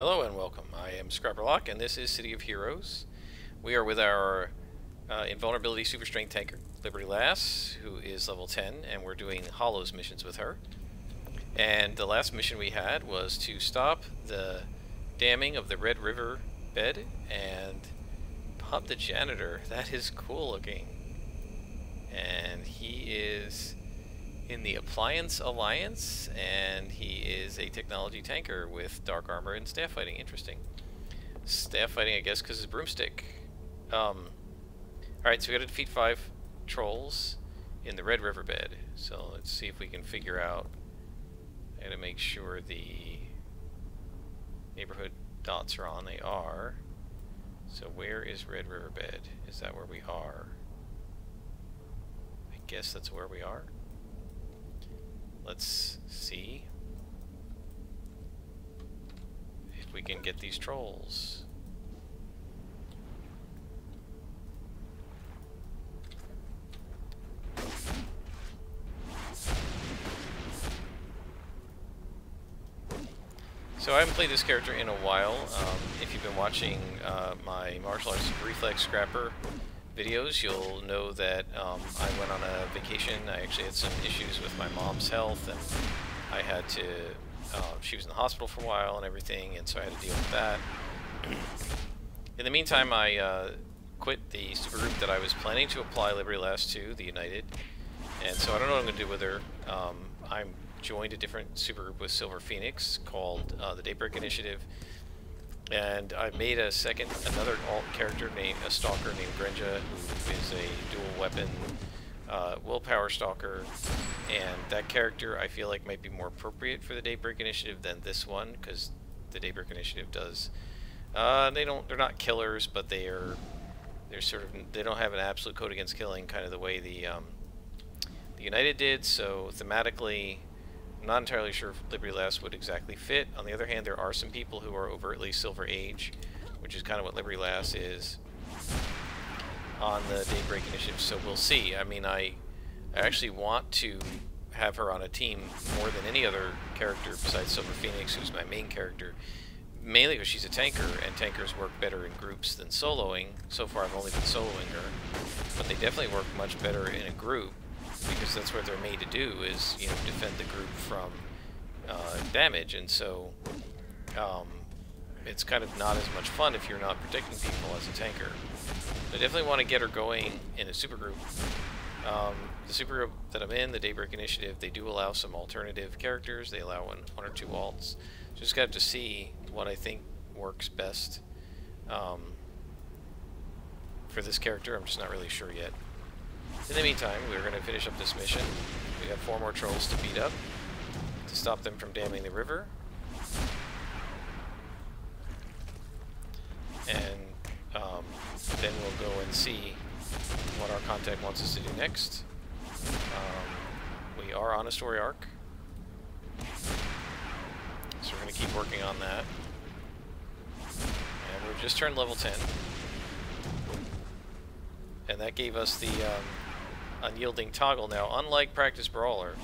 Hello and welcome. I am Scrapperlock, and this is City of Heroes. We are with our Invulnerability Super Strength Tanker, Liberty Lass, who is level 10, and we're doing Hollows missions with her. And the last mission we had was to stop the damming of the Red River bed and pump the janitor. That is cool looking. And he is in the Appliance Alliance, and he is a technology tanker with dark armor and staff fighting. Interesting. Staff fighting, I guess, because his broomstick. Alright, so we gotta defeat 5 trolls in the Red River bed. So let's see if we can figure out. I gotta make sure the neighborhood dots are on. They are. So where is Red River bed? Is that where we are? I guess that's where we are. Let's see if we can get these trolls. So I haven't played this character in a while. If you've been watching my martial arts reflex scrapper videos, you'll know that I went on a vacation. I actually had some issues with my mom's health, and I had to, she was in the hospital for a while and everything, and so I had to deal with that. In the meantime, I quit the supergroup that I was planning to apply Liberty Lass to, the United, and so I don't know what I'm going to do with her. I'm joined a different supergroup with Silver Phoenix called the Daybreak Initiative. And I made another alt character named a stalker named Grenja, who is a dual weapon willpower stalker. And that character I feel like might be more appropriate for the Daybreak Initiative than this one, because the Daybreak Initiative does they're not killers, but they're sort of, they don't have an absolute code against killing, kind of the way the United did. So thematically, I'm not entirely sure if Liberty Lass would exactly fit. On the other hand, there are some people who are overtly Silver Age, which is kind of what Liberty Lass is on the Daybreak Initiative, so we'll see. I mean, I actually want to have her on a team more than any other character besides Silver Phoenix, who's my main character, mainly because she's a tanker, and tankers work better in groups than soloing. So far I've only been soloing her, but they definitely work much better in a group, because that's what they're made to do, is, you know, defend the group from damage. And so it's kind of not as much fun if you're not protecting people as a tanker. I definitely want to get her going in a supergroup. The supergroup that I'm in, the Daybreak Initiative, they do allow some alternative characters. They allow one or two alts. So just got to see what I think works best for this character. I'm just not really sure yet. In the meantime, we're going to finish up this mission. We have 4 more trolls to beat up to stop them from damming the river. And then we'll go and see what our contact wants us to do next. We are on a story arc, so we're going to keep working on that. And we've just turned level 10. And that gave us the unyielding toggle. Now, unlike Practice Brawler,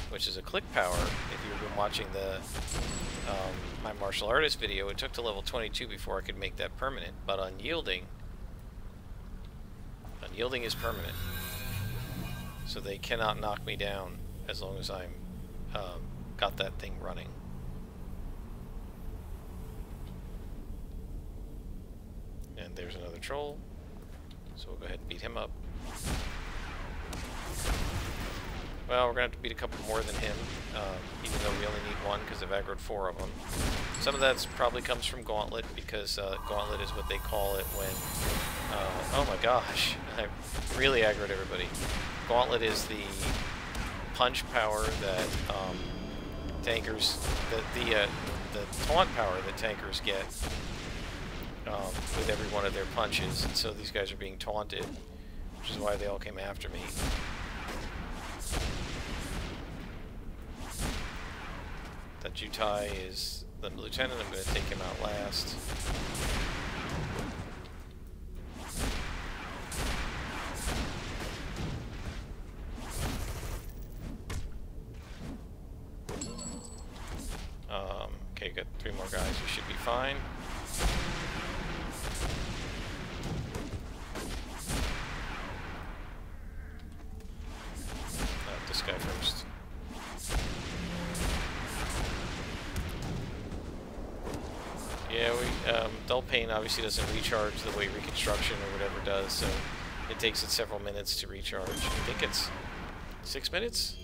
which is a click power, if you've been watching the my martial artist video, it took to level 22 before I could make that permanent. But unyielding is permanent, so they cannot knock me down as long as I'm got that thing running. And there's another troll, so we'll go ahead and beat him up. Well, we're going to have to beat a couple more than him, even though we only need 1 because I've aggroed 4 of them. Some of that probably comes from Gauntlet, because Gauntlet is what they call it when... oh my gosh, I really aggroed everybody. Gauntlet is the punch power that tankers... the taunt power that tankers get with every one of their punches, and so these guys are being taunted, which is why they all came after me. That Jutai is the lieutenant. I'm going to take him out last. Okay, got 3 more guys. We should be fine. fine. This guy first. Yeah, dull pain obviously doesn't recharge the way reconstruction or whatever does, so it takes it several minutes to recharge. I think it's 6 minutes?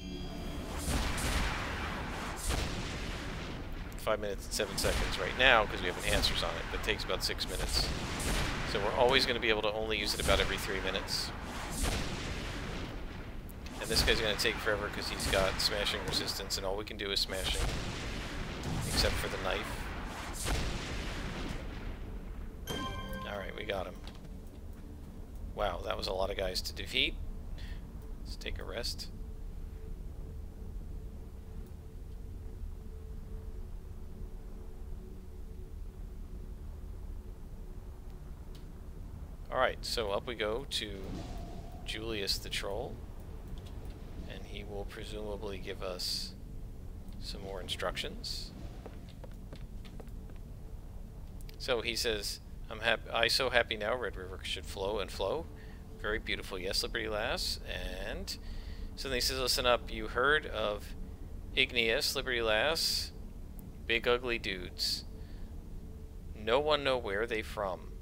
5 minutes and 7 seconds right now because we have enhancers on it, but it takes about 6 minutes. So we're always going to be able to only use it about every 3 minutes. And this guy's going to take forever because he's got smashing resistance, and all we can do is smashing, except for the knife. Alright, we got him. Wow, that was a lot of guys to defeat. Let's take a rest. Alright, so up we go to Julius the Troll, and he will presumably give us some more instructions. So he says, I so happy now, Red River should flow and flow. Very beautiful, yes, Liberty Lass. And so then he says, listen up, you heard of Igneous, Liberty Lass, big ugly dudes. No one know where they from.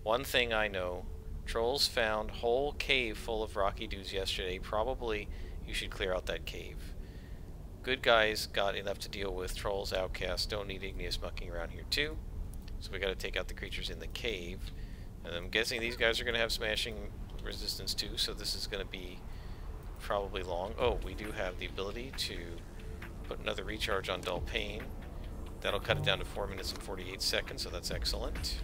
One thing I know, trolls found whole cave full of rocky dudes yesterday. Probably you should clear out that cave. Good guys got enough to deal with. Trolls, outcasts, don't need Igneous mucking around here too. So we got to take out the creatures in the cave. And I'm guessing these guys are going to have smashing resistance too, so this is going to be probably long. Oh, we do have the ability to put another recharge on dull pain. That'll cut it down to 4 minutes and 48 seconds, so that's excellent.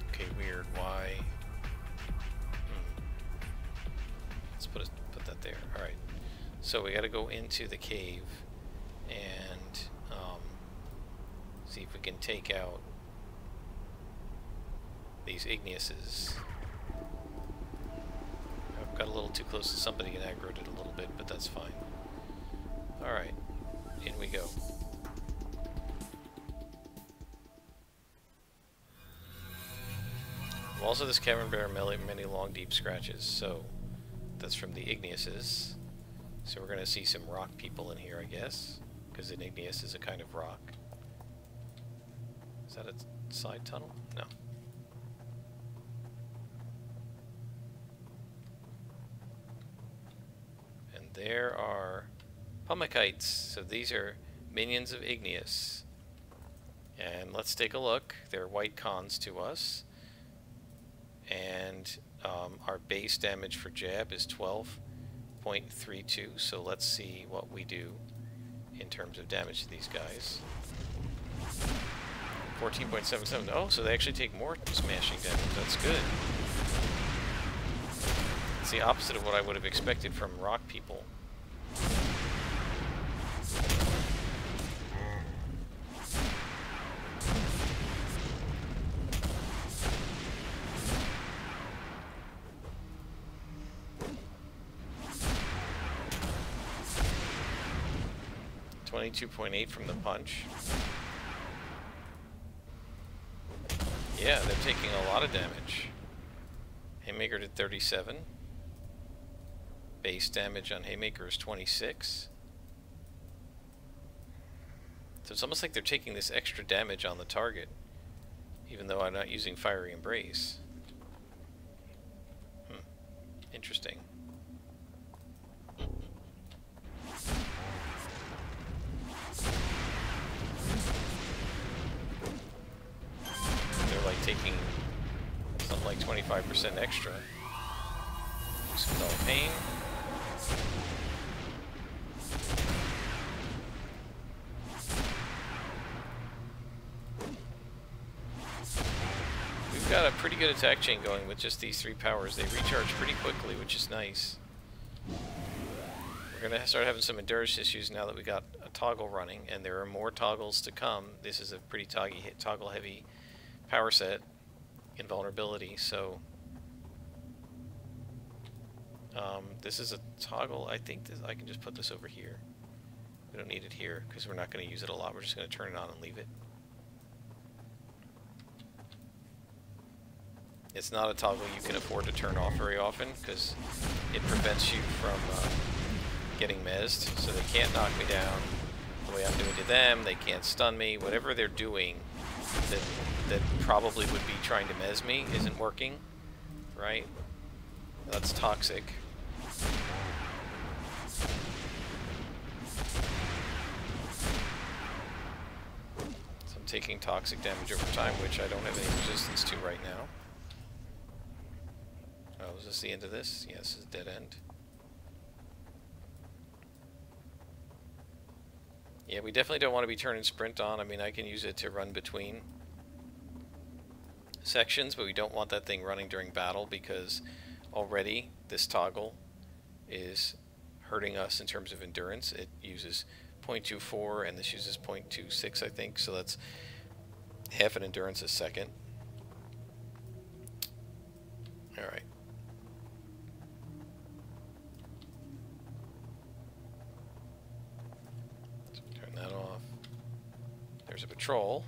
Okay, weird. Why? Let's put that there. All right. So we got to go into the cave and see if we can take out these Igneuses. I've got a little too close to somebody and aggroed it a little bit, but that's fine. Alright, in we go. Also, this cavern bear many long deep scratches, so that's from the Igneuses. So we're going to see some rock people in here, I guess, because an igneous is a kind of rock. Is that a side tunnel? No. And there are pumikites. So these are minions of Igneous. And let's take a look. They're white cons to us. And our base damage for jab is 12.32. So let's see what we do in terms of damage to these guys. 14.77. Oh, so they actually take more smashing damage. That's good. It's the opposite of what I would have expected from rock people. .8 from the punch. Yeah, they're taking a lot of damage. Haymaker did 37. Base damage on Haymaker is 26. So it's almost like they're taking this extra damage on the target, even though I'm not using Fiery Embrace. Interesting. Taking something like 25% extra. Some dull pain. We've got a pretty good attack chain going with just these three powers. They recharge pretty quickly, which is nice. We're going to start having some endurance issues now that we got a toggle running, and there are more toggles to come. This is a pretty toggle heavy power set, invulnerability, so This is a toggle. I think this, I can just put this over here. We don't need it here because we're not going to use it a lot. We're just going to turn it on and leave it. It's not a toggle you can afford to turn off very often because it prevents you from getting mezzed. So they can't knock me down the way I'm doing to them. They can't stun me. Whatever they're doing that probably would be trying to mezz me isn't working, right? That's toxic. So I'm taking toxic damage over time, which I don't have any resistance to right now. Oh, is this the end of this? Yes, this is a dead end. Yeah, we definitely don't want to be turning sprint on. I mean, I can use it to run between sections, but we don't want that thing running during battle because already this toggle is hurting us in terms of endurance. It uses 0.24 and this uses 0.26, I think, so that's half an endurance a second. Alright. So turn that off. There's a patrol.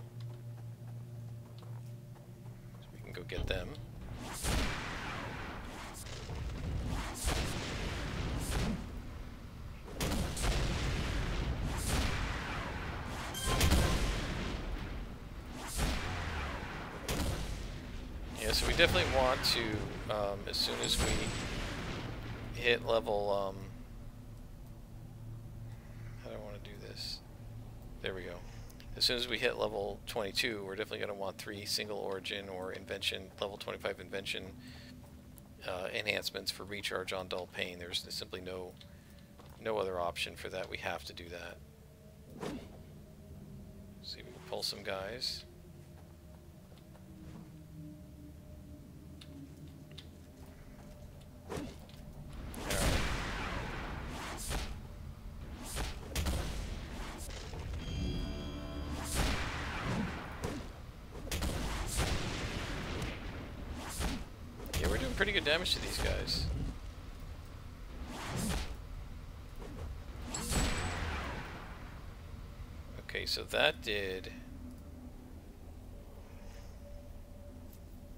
So we can go get them. So we definitely want to, as soon as we hit level, how do I want to do this? There we go. As soon as we hit level 22, we're definitely going to want 3 single origin or invention, level 25 invention enhancements for recharge on dull pain. There's simply no other option for that. We have to do that. See if we can pull some guys. Pretty good damage to these guys. Okay, so that did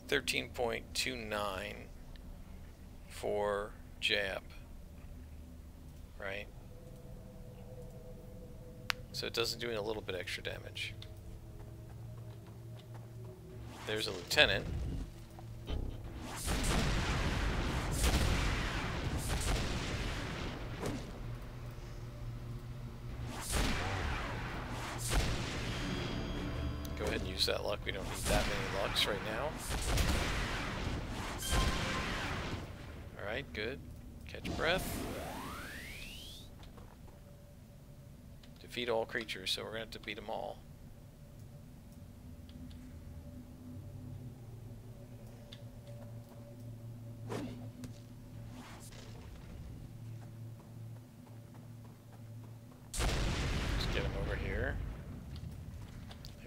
13.29 for jab, right? So it doesn't do a little bit extra damage. There's a lieutenant. Go ahead and use that luck. We don't need that many lucks right now. Alright, good. Catch breath. Defeat all creatures, so we're going to have to beat them all. Just get him over here.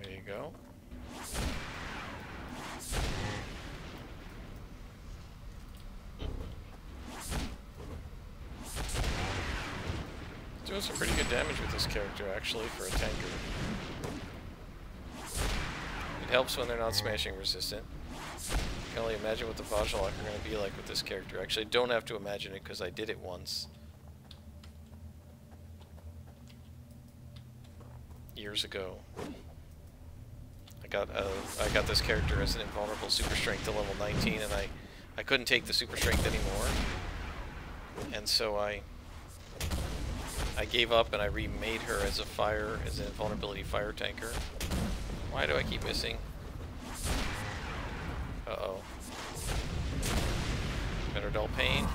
There you go. Doing some pretty good damage with this character, actually, for a tanker. It helps when they're not smashing resistant. I can only imagine what the Vajjalak are going to be like with this character. Actually, I don't have to imagine it because I did it once. Years ago. I got this character as an invulnerable super strength to level 19, and I couldn't take the super strength anymore. And so I gave up and I remade her as an invulnerability fire tanker. Why do I keep missing? Uh-oh. Better dull pain.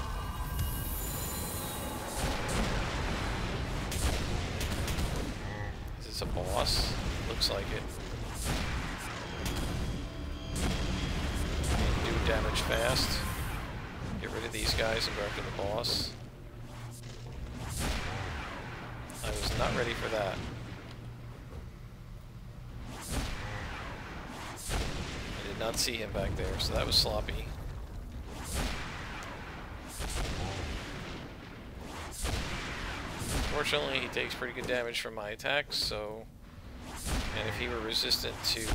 Is this a boss? Looks like it. Do damage fast. Get rid of these guys and go after the boss. I was not ready for that. I did not see him back there, so that was sloppy. Fortunately, he takes pretty good damage from my attacks, so... And if he were resistant to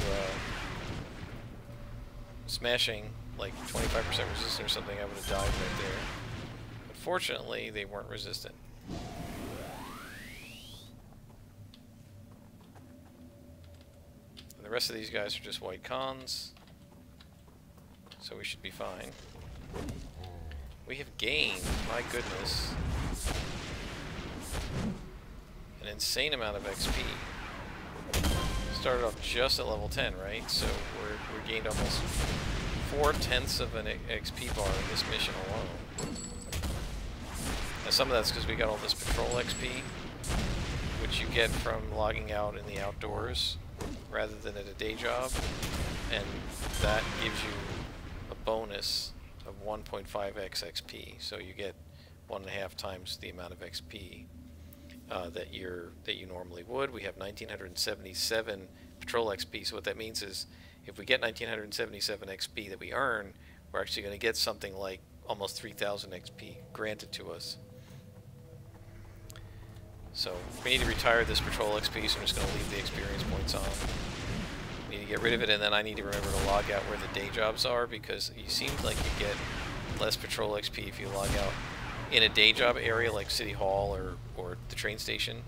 smashing, like 25% resistant or something, I would have died right there. But fortunately, they weren't resistant. And the rest of these guys are just white cons, so we should be fine. We have gained, my goodness, an insane amount of XP. Started off just at level 10, right? So we gained almost 4/10 of an XP bar in this mission alone. Now some of that's because we got all this patrol XP, which you get from logging out in the outdoors rather than at a day job, and that gives you a bonus of 1.5x XP. So you get 1.5 times the amount of XP that you normally would. We have 1977 patrol XP. So what that means is, if we get 1977 XP that we earn, we're actually going to get something like almost 3,000 XP granted to us. So we need to retire this patrol XP, so I'm just going to leave the experience points on. We need to get rid of it, and then I need to remember to log out where the day jobs are, because it seems like you get less patrol XP if you log out in a day job area like City Hall or the train station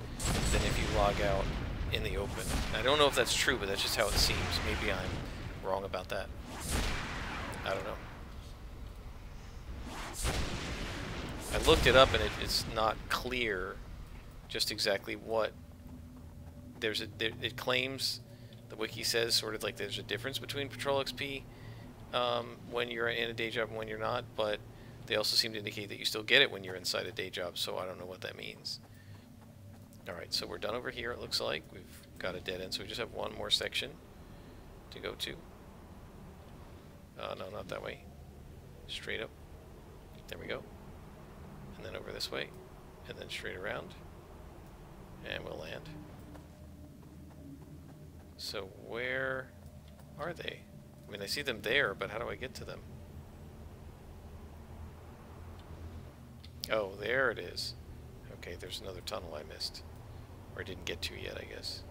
than if you log out in the open. I don't know if that's true, but that's just how it seems. Maybe I'm wrong about that. I don't know. I looked it up and it's not clear just exactly what it claims. The wiki says sort of like there's a difference between patrol XP when you're in a day job and when you're not, but they also seem to indicate that you still get it when you're inside a day job, so I don't know what that means. Alright, so we're done over here, it looks like. We've got a dead end, so we just have one more section to go to. No, not that way. Straight up. There we go. And then over this way. And then straight around. And we'll land. So where are they? I mean, I see them there, but how do I get to them? Oh, there it is. Okay, there's another tunnel I missed. Or didn't get to yet, I guess.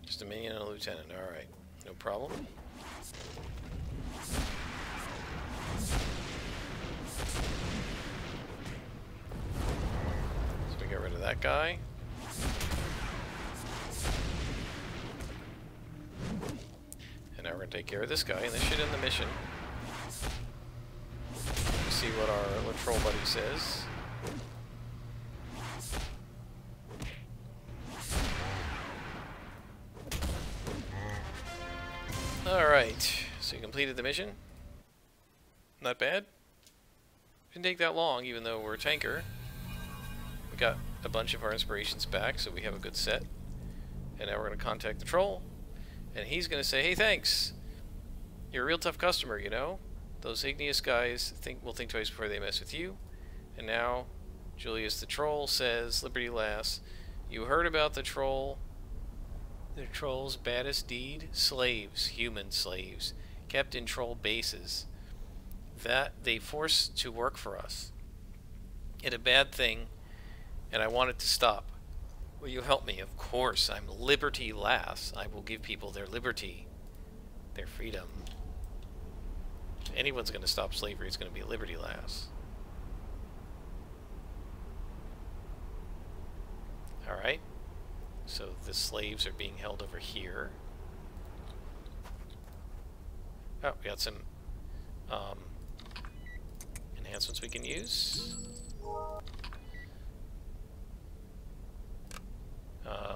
Just a minion and a lieutenant. Alright, no problem. So we get rid of that guy. And now we're going to take care of this guy, and this should end the mission. Let's see what our Latrell buddy says. Alright, so you completed the mission. Not bad. Didn't take that long, even though we're a tanker. We got a bunch of our inspirations back, so we have a good set. And now we're going to contact the troll. And he's going to say, hey, thanks. You're a real tough customer, you know? Those igneous guys will think twice before they mess with you. And now, Julius the troll says, Liberty lass, you heard about the troll? The troll's baddest deed? Slaves, human slaves, kept in troll bases, that they force to work for us. It's a bad thing, and I want it to stop. Will you help me? Of course, I'm Liberty lass. I will give people their liberty, their freedom. If anyone's going to stop slavery, it's going to be Liberty lass. Alright. So the slaves are being held over here. Oh, we got some enhancements we can use.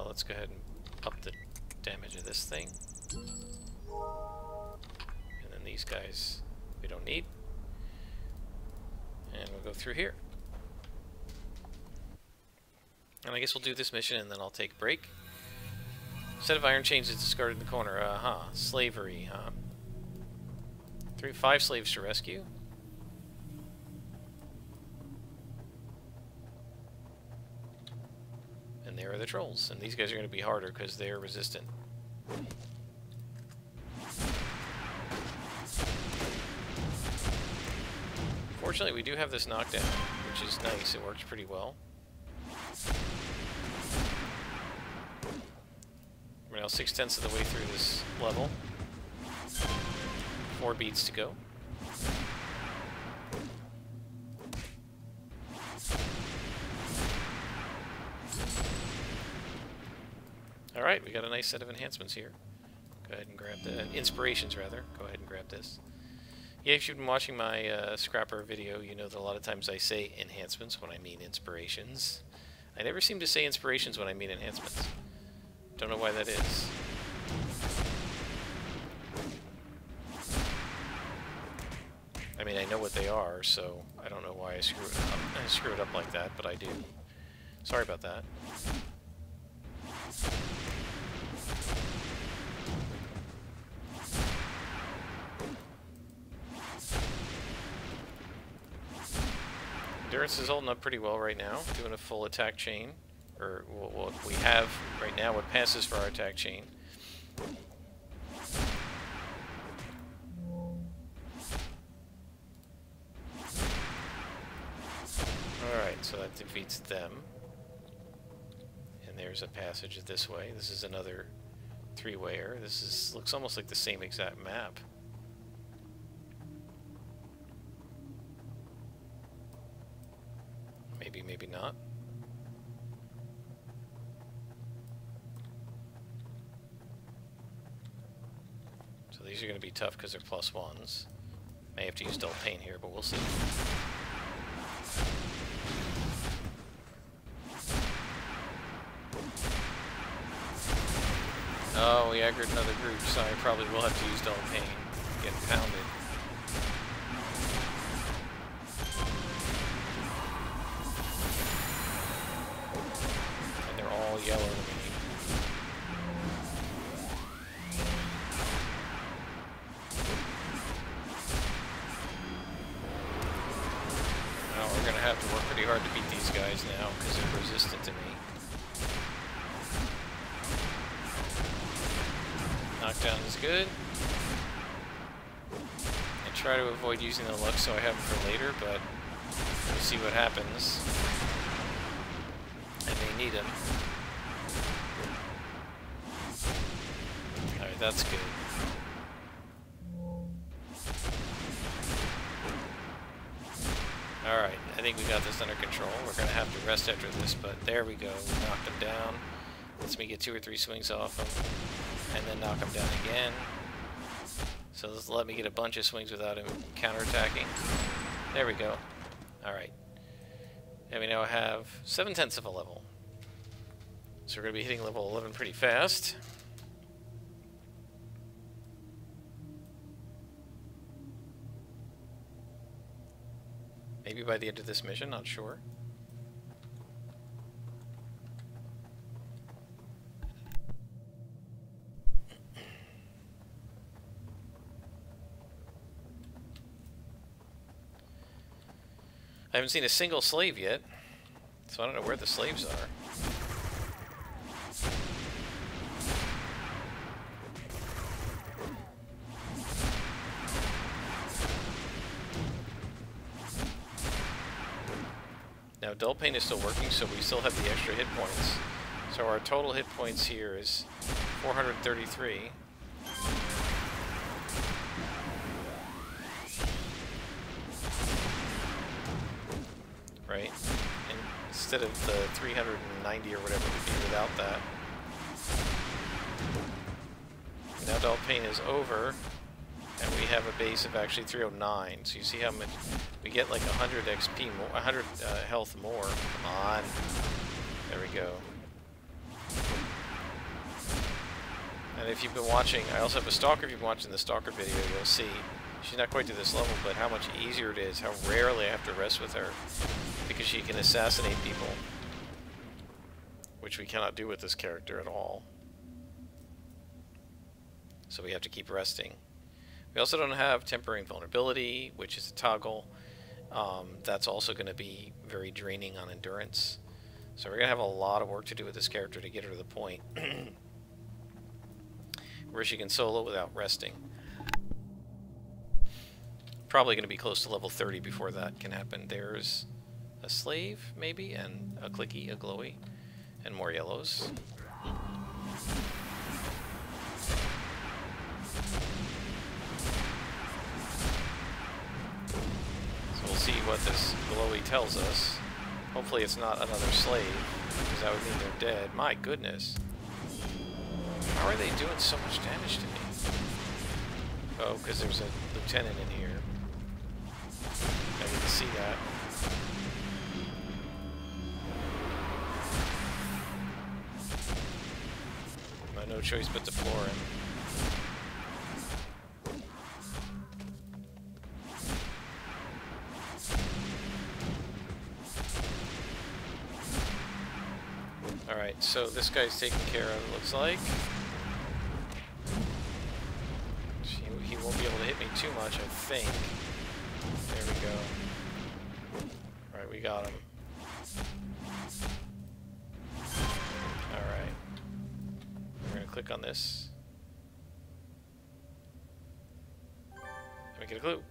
Let's go ahead and up the damage of this thing. And then these guys we don't need. And we'll go through here. And I guess we'll do this mission and then I'll take a break. Set of iron chains is discarded in the corner. Slavery, huh? 5 slaves to rescue. And And there are the trolls. And these guys are going to be harder because they're resistant. Fortunately, we do have this knockdown, which is nice. It works pretty well. We're now 6/10 of the way through this level. 4 beats to go. Alright, we got a nice set of enhancements here. Go ahead and grab the... inspirations, rather. Go ahead and grab this. Yeah, if you've been watching my Scrapper video, you know that a lot of times I say enhancements when I mean inspirations. I never seem to say inspirations when I mean enhancements. Don't know why that is. I mean, I know what they are, so I don't know why I screw it up like that, but I do. Sorry about that. Endurance is holding up pretty well right now, doing a full attack chain, or what we have right now, what passes for our attack chain. Alright, so that defeats them. And there's a passage this way. This is another three-wayer. This looks almost like the same exact map. Maybe, maybe not. So these are going to be tough because they're +1s. May have to use Dull Pain here, but we'll see. Oh, we aggroed another group, so I probably will have to use Dull Pain. Getting pounded. Yellow to me. Well, we're gonna have to work pretty hard to beat these guys now because they're resistant to me. Knockdown is good. I try to avoid using the luck so I have them for later, but we'll see what happens. I may need them. Alright, that's good. Alright, I think we got this under control. We're going to have to rest after this, but there we go. We knocked him down. Lets me get 2 or 3 swings off him, and then knock him down again. So this will let me get a bunch of swings without him counterattacking. There we go. Alright. And we now have 7/10 of a level. So we're going to be hitting level 11 pretty fast. Maybe by the end of this mission, not sure. I haven't seen a single slave yet, so I don't know where the slaves are. Now, Dull Pain is still working, so we still have the extra hit points. So our total hit points here is 433. Right? And instead of the 390 or whatever would be without that. Now Dull Pain is over, and we have a base of actually 309. So you see how much we get, like 100 XP more, 100 health more. Come on. There we go. And if you've been watching, I also have a Stalker. If you've been watching the Stalker video, you'll see she's not quite to this level, but how much easier it is, how rarely I have to rest with her, because she can assassinate people, which we cannot do with this character at all. So we have to keep resting. We also don't have Temporary Invulnerability, which is a toggle. That's also going to be very draining on endurance. So we're going to have a lot of work to do with this character to get her to the point where she can solo without resting. Probably going to be close to level 30 before that can happen. There's a slave, maybe, and a clicky, a glowy, and more yellows. So we'll see what this glowy tells us. Hopefully it's not another slave, because that would mean they're dead. My goodness. How are they doing so much damage to me? Oh, because there's a lieutenant in here. I didn't see that. No choice but to floor him. Alright, so this guy's taken care of, it looks like. He won't be able to hit me too much, I think. There we go. Alright, we got him. Alright. We're going to click on this. And we get a clue.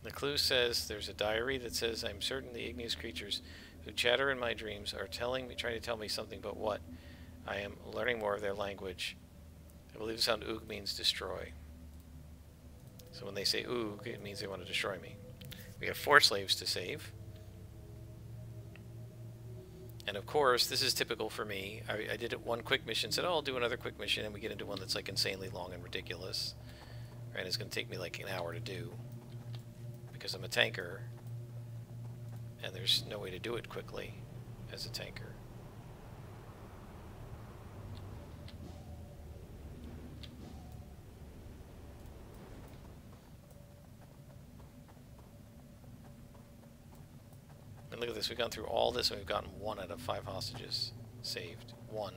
The clue says, there's a diary that says, I'm certain the igneous creatures who chatter in my dreams are trying to tell me something, but what? I am learning more of their language. I believe the sound oog means destroy. So when they say oog, it means they want to destroy me. We have 4 slaves to save. And of course, this is typical for me. I did it one quick mission, said, oh, I'll do another quick mission, and we get into one that's like insanely long and ridiculous. Right? It's going to take me like an hour to do. Because I'm a tanker. And there's no way to do it quickly as a tanker. And look at this, we've gone through all this and we've gotten 1 out of 5 hostages saved. 1.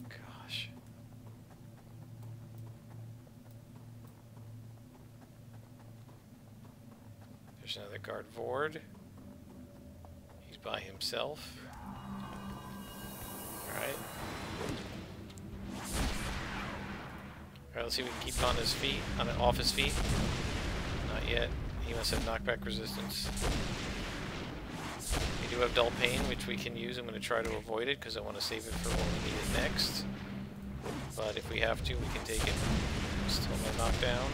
Gosh. There's another guard Vord. He's by himself. Alright. Alright, let's see if we can keep on his feet, off his feet. Not yet. He must have knockback resistance. We do have dull pain, which we can use. I'm going to try to avoid it because I want to save it for when we need it next. But if we have to, we can take it. Still no knockdown.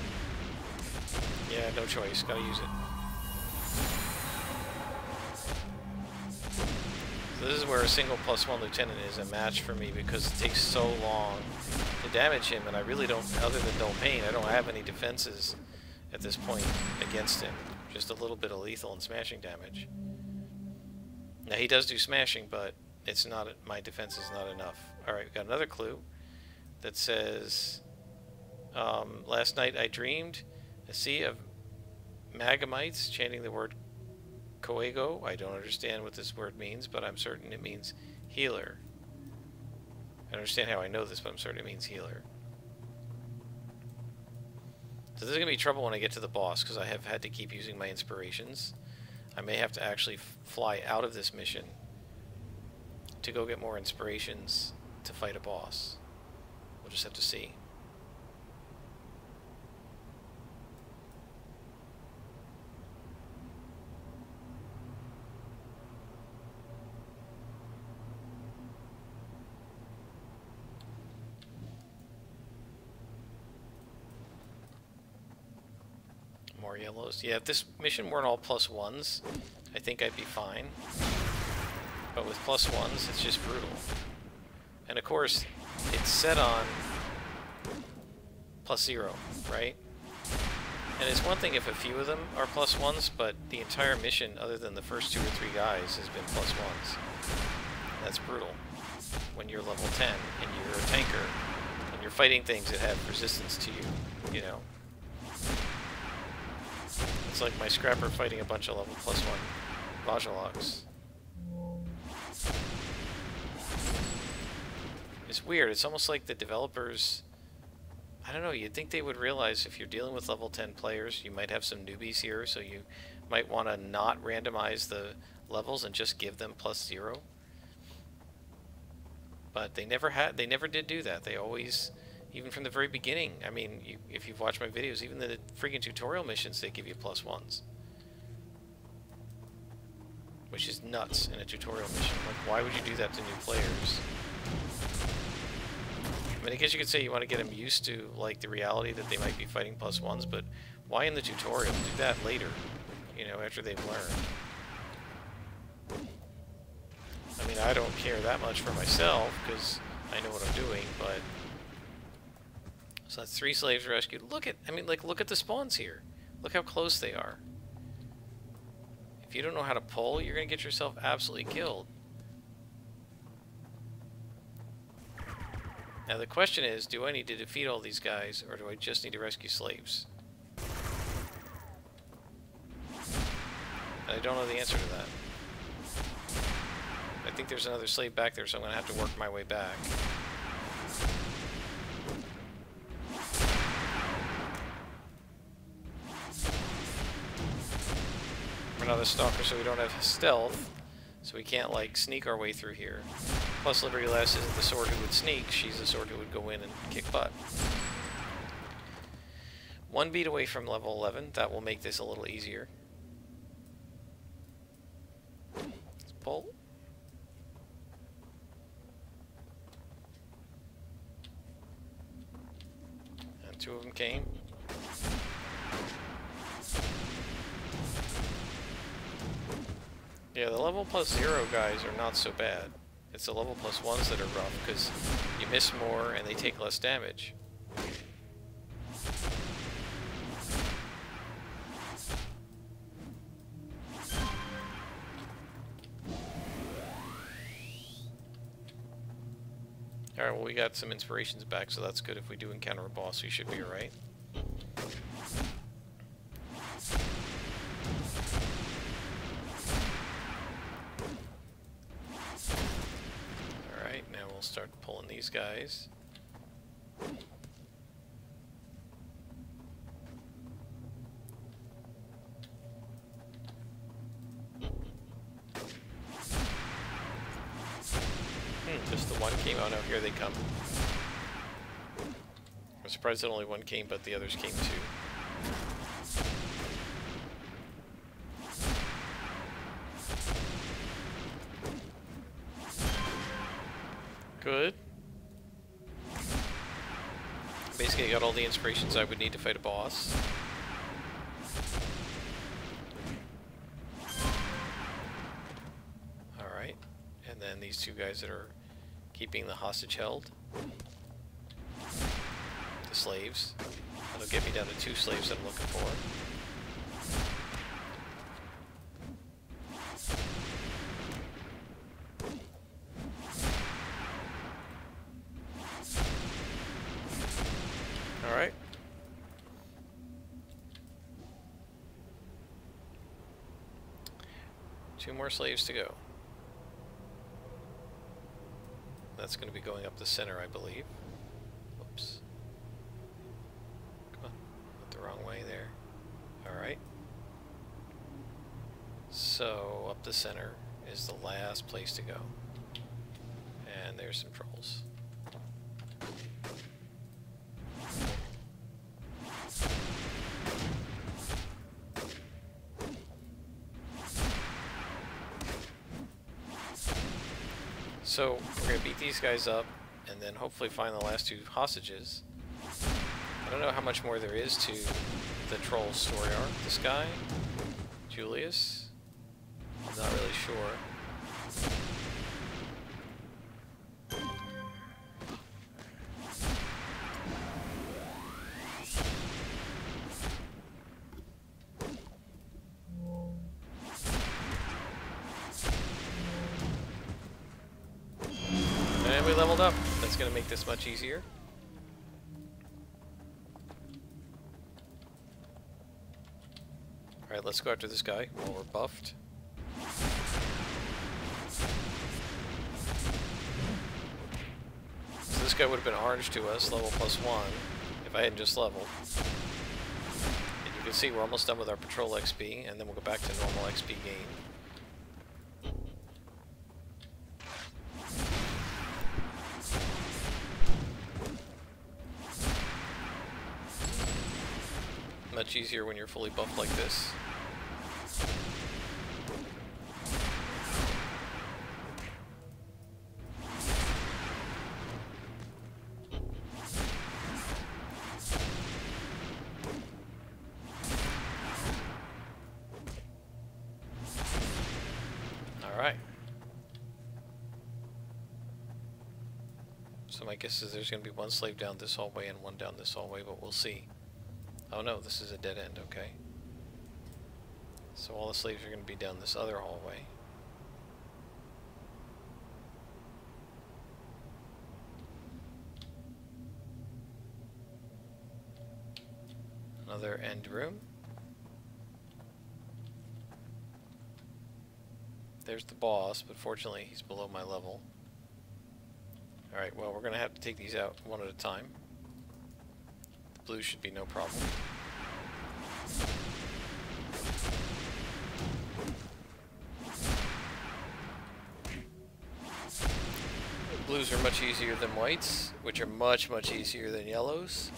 Yeah, no choice. Gotta use it. So this is where a single +1 lieutenant is a match for me because it takes so long to damage him, and I really don't, other than dull pain, I don't have any defenses at this point against him. Just a little bit of lethal and smashing damage. Now he does do smashing, but it's not, my defense is not enough. Alright, we've got another clue that says, last night I dreamed a sea of Magamites chanting the word Coego. I don't understand what this word means, but I'm certain it means healer. I don't understand how I know this, but I'm certain it means healer. So this is going to be trouble when I get to the boss, because I have had to keep using my inspirations. I may have to actually fly out of this mission to go get more inspirations to fight a boss. We'll just have to see. More yellows. Yeah, if this mission weren't all +1s, I think I'd be fine. But with +1s, it's just brutal. And of course, it's set on +0, right? And it's one thing if a few of them are +1s, but the entire mission, other than the first 2 or 3 guys, has been +1s. That's brutal. When you're level 10 and you're a tanker, and you're fighting things that have resistance to you, you know. It's like my scrapper fighting a bunch of level +1 Vajaloks. It's weird. It's almost like the developers, I don't know, you'd think they would realize if you're dealing with level 10 players, you might have some newbies here, so you might want to not randomize the levels and just give them +0. But they never did do that. They always, even from the very beginning, I mean, if you've watched my videos, even the freaking tutorial missions, they give you +1s. Which is nuts in a tutorial mission. Like, why would you do that to new players? I mean, I guess you could say you want to get them used to, like, the reality that they might be fighting +1s, but why in the tutorial? Do that later, you know, after they've learned. I mean, I don't care that much for myself, because I know what I'm doing, but... So that's 3 slaves rescued. Look at, I mean, like, look at the spawns here. Look how close they are. If you don't know how to pull, you're going to get yourself absolutely killed. Now the question is, do I need to defeat all these guys, or do I just need to rescue slaves? And I don't know the answer to that. I think there's another slave back there, so I'm going to have to work my way back. We're not a stalker, so we don't have stealth, so we can't, like, sneak our way through here. Plus, Liberty Lass isn't the sword who would sneak, she's the sword who would go in and kick butt. 1 beat away from level 11, that will make this a little easier. Let's pull. And 2 of them came. Yeah, the level +0 guys are not so bad. It's the level +1s that are rough, because you miss more and they take less damage. Alright, well, we got some inspirations back, so that's good. If we do encounter a boss, we should be alright. Start pulling these guys. Just the one came. Oh no, here they come. I'm surprised that only one came, but the others came too. Good. Basically, I got all the inspirations I would need to fight a boss. Alright. And then these 2 guys that are keeping the hostage held. The slaves. That'll get me down to 2 slaves that I'm looking for. Alright. Two more slaves to go. That's going to be going up the center, I believe. Whoops. Come on. Went the wrong way there. Alright. So, up the center is the last place to go. And there's some trolls. So, we're going to beat these guys up, and then hopefully find the last 2 hostages. I don't know how much more there is to the troll story arc. This guy, Julius, I'm not really sure. And we leveled up. That's going to make this much easier. Alright, let's go after this guy while we're buffed. So this guy would have been orange to us, level +1, if I hadn't just leveled. And you can can see we're almost done with our patrol XP, and then we'll go back to normal XP gain. Much easier when you're fully buffed like this. Alright. So my guess is there's going to be one slave down this hallway and one down this hallway, but we'll see. Oh no, this is a dead end, okay. So all the slaves are going to be down this other hallway. Another end room. There's the boss, but fortunately he's below my level. Alright, well, we're going to have to take these out one at a time. The blue should be no problem. Blues are much easier than whites, which are much, much easier than yellows.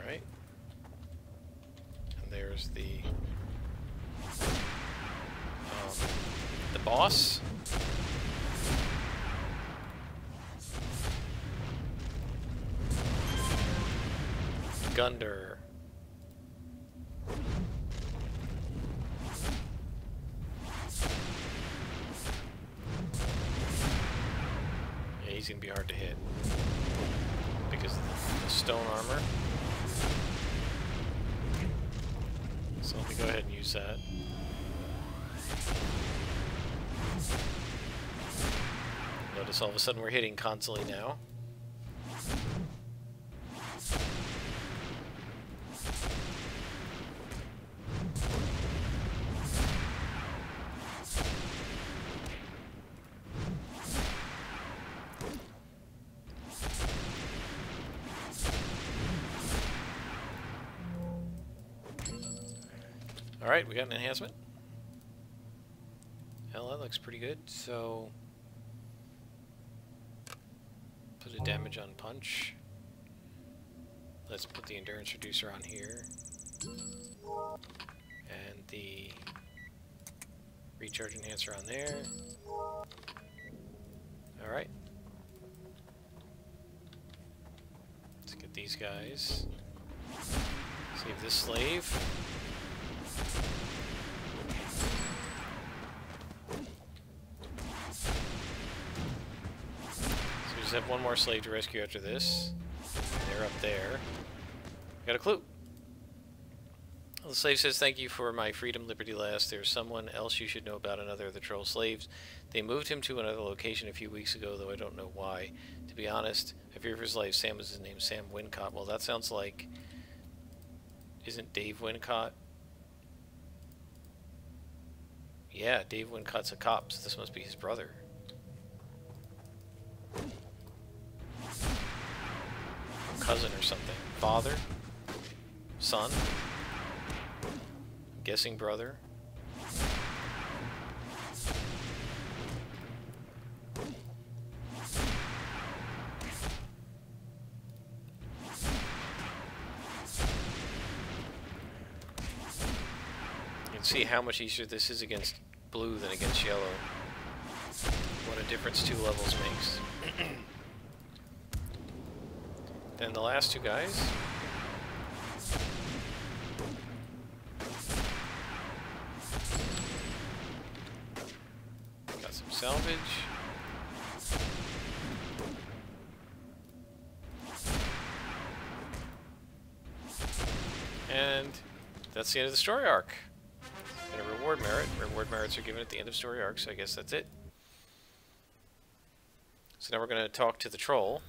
Alright. And there's the boss. Gunder. Yeah, he's gonna be hard to hit because of the stone armor. So let me go ahead and use that. Notice all of a sudden we're hitting constantly now. Alright, we got an enhancement. Hell, that looks pretty good. So, put a damage on punch. Let's put the endurance reducer on here. And the recharge enhancer on there. Alright. Let's get these guys. Save this slave. So we just have one more slave to rescue after this. They're up there. Got a clue. Well, the slave says, "Thank you for my freedom, liberty last. There's someone else you should know about, another of the troll slaves. They moved him to another location a few weeks ago, though I don't know why. To be honest, I fear for his life. Sam was his name, Sam Wincott." Well, that sounds like... Isn't Dave Wincott? Yeah, Dave Wincott's a cop, so this must be his brother. Cousin or something. Father? Son? I'm guessing brother. You can see how much easier this is against blue than against yellow. What a difference 2 levels makes. Then the last 2 guys. Got some salvage. And that's the end of the story arc. And a reward merit. Reward merits are given at the end of story arc, so I guess that's it. So now we're going to talk to the troll.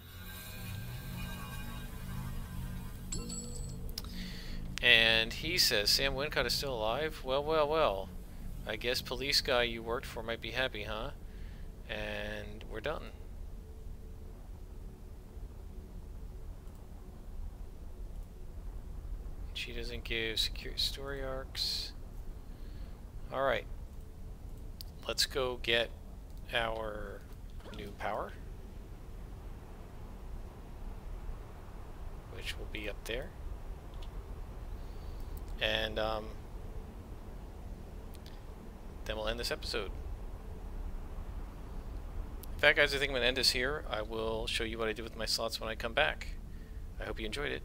And he says, "Sam Wincott is still alive? Well, well, well. I guess police guy you worked for might be happy, huh? And we're done. She doesn't give secure story arcs. Alright. Let's go get our new power, which will be up there. And then we'll end this episode. In fact, guys, I think I'm going to end this here. I will show you what I did with my slots when I come back. I hope you enjoyed it.